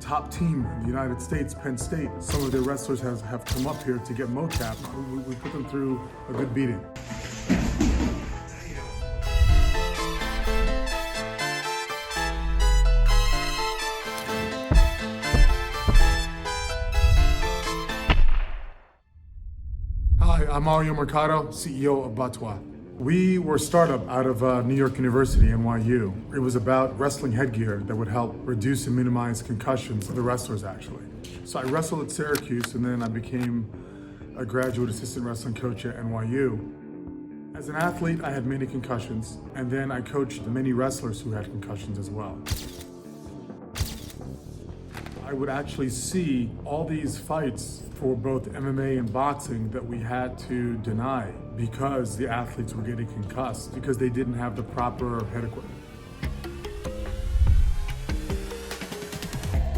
top team in the United States, Penn State. Some of their wrestlers have come up here to get MoCap. We put them through a good beating. Hi, I'm Mario Mercado, CEO of Bats-toi. We were a startup out of New York University, NYU. It was about wrestling headgear that would help reduce and minimize concussions for the wrestlers, actually. So I wrestled at Syracuse, and then I became a graduate assistant wrestling coach at NYU. As an athlete, I had many concussions, and then I coached many wrestlers who had concussions as well. I would actually see all these fights for both MMA and boxing that we had to deny because the athletes were getting concussed because they didn't have the proper head equipment.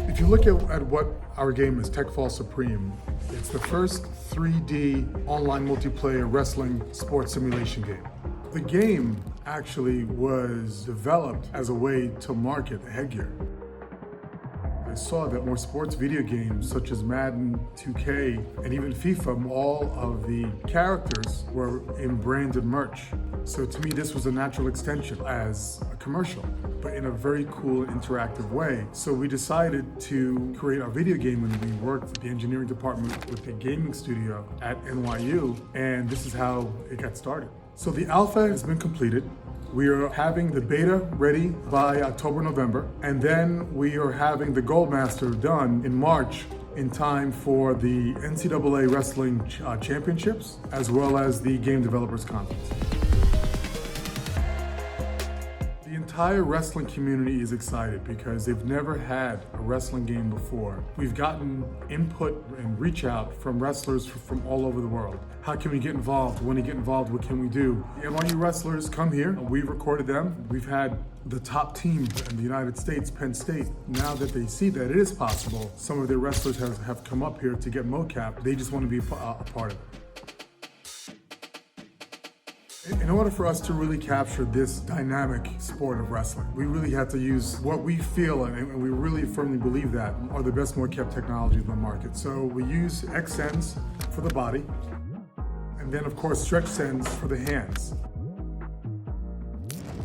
If you look at what our game is, TEKFALL Supreme, it's the first 3D online multiplayer wrestling sports simulation game. The game actually was developed as a way to market the headgear. I saw that more sports video games such as Madden, 2K, and even FIFA, all of the characters were in branded merch. So to me, this was a natural extension as a commercial, but in a very cool interactive way. So we decided to create our video game when we worked with the engineering department with the gaming studio at NYU, and this is how it got started. So the alpha has been completed. We are having the beta ready by October, November, and then we are having the Goldmaster done in March in time for the NCAA Wrestling Championships, as well as the Game Developers Conference. The entire wrestling community is excited because they've never had a wrestling game before. We've gotten input and reach out from wrestlers from all over the world. How can we get involved? When we get involved, what can we do? The NYU wrestlers come here. We've recorded them. We've had the top team in the United States, Penn State. Now that they see that it is possible, some of their wrestlers have come up here to get MoCap. They just want to be a part of it. In order for us to really capture this dynamic sport of wrestling, we really had to use what we feel, and we really firmly believe that, are the best MoCap technologies in the market. So we use Xsens for the body, and then of course StretchSense for the hands.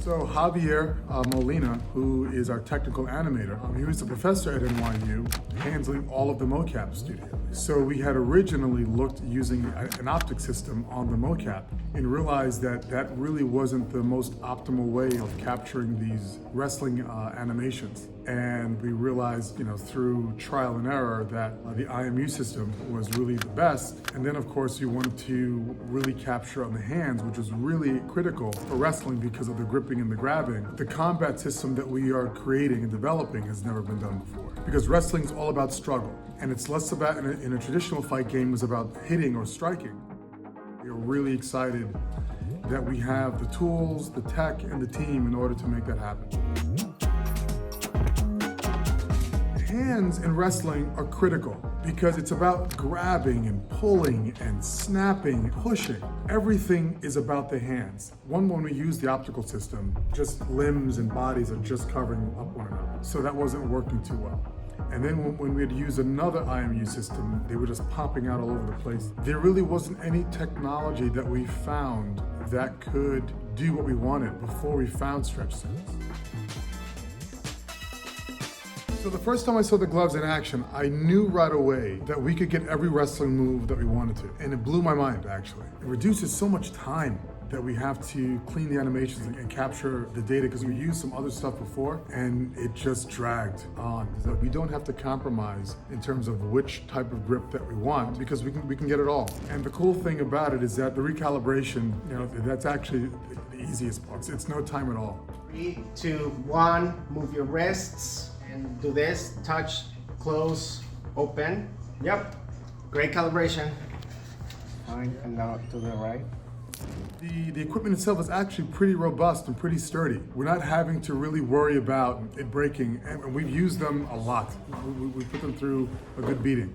So Javier Molina, who is our technical animator, he was a professor at NYU handling all of the MoCap studio. So we had originally looked using an optic system on the MoCap and realized that that really wasn't the most optimal way of capturing these wrestling animations. And we realized, through trial and error that the IMU system was really the best. And then of course you wanted to really capture on the hands, which was really critical for wrestling because of the gripping and the grabbing. The combat system that we are creating and developing has never been done before. Because wrestling is all about struggle. And it's less about, in a traditional fight game, is about hitting or striking. We are really excited that we have the tools, the tech, and the team in order to make that happen. Hands in wrestling are critical because it's about grabbing and pulling and snapping and pushing. Everything is about the hands. When we use the optical system, just limbs and bodies are just covering up one another. So that wasn't working too well. And then when we had used another IMU system, they were just popping out all over the place. There really wasn't any technology that we found that could do what we wanted before we found StretchSense. So the first time I saw the gloves in action, I knew right away that we could get every wrestling move that we wanted to. And it blew my mind, actually. It reduces so much time that we have to clean the animations and capture the data because we used some other stuff before and it just dragged on. So we don't have to compromise in terms of which type of grip that we want because we can get it all. And the cool thing about it is that the recalibration, that's actually the easiest part. It's no time at all. 3, 2, 1, move your wrists and do this, touch, close, open. Yep, great calibration. Fine, and now to the right. The equipment itself is actually pretty robust and pretty sturdy. We're not having to really worry about it breaking, and we've used them a lot. We put them through a good beating.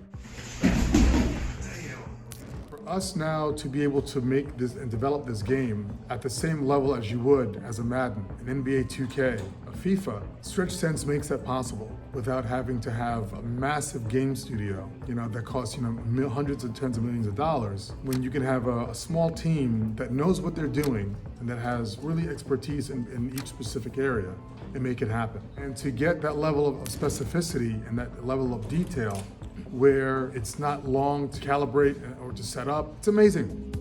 For us now to be able to make this and develop this game at the same level as you would as a Madden, an NBA 2K, a FIFA, StretchSense makes that possible without having to have a massive game studio, that costs, hundreds and tens of millions of dollars, when you can have a small team that knows what they're doing and that has really expertise in each specific area and make it happen. And to get that level of specificity and that level of detail where it's not long to calibrate or to set up, it's amazing.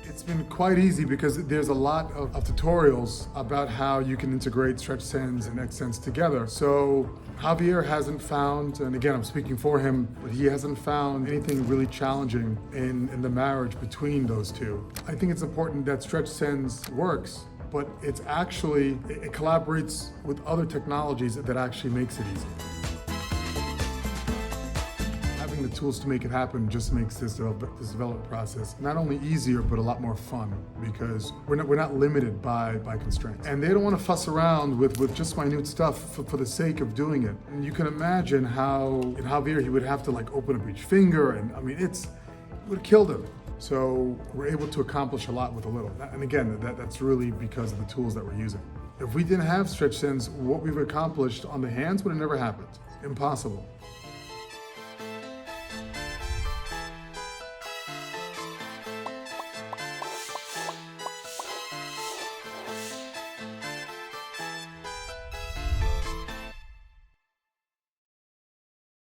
It's been quite easy because there's a lot of tutorials about how you can integrate StretchSense and Xsens together. So Javier hasn't found, and again I'm speaking for him, but he hasn't found anything really challenging in the marriage between those two. I think it's important that StretchSense works, but it collaborates with other technologies that actually makes it easy. Having the tools to make it happen just makes this development process not only easier, but a lot more fun, because we're not limited by constraints. And they don't want to fuss around with just minute stuff for the sake of doing it. And you can imagine how in Javier he would have to open up each finger, and it would have killed him. So we're able to accomplish a lot with a little. And again, that's really because of the tools that we're using. If we didn't have StretchSense, what we've accomplished on the hands would have never happened. Impossible.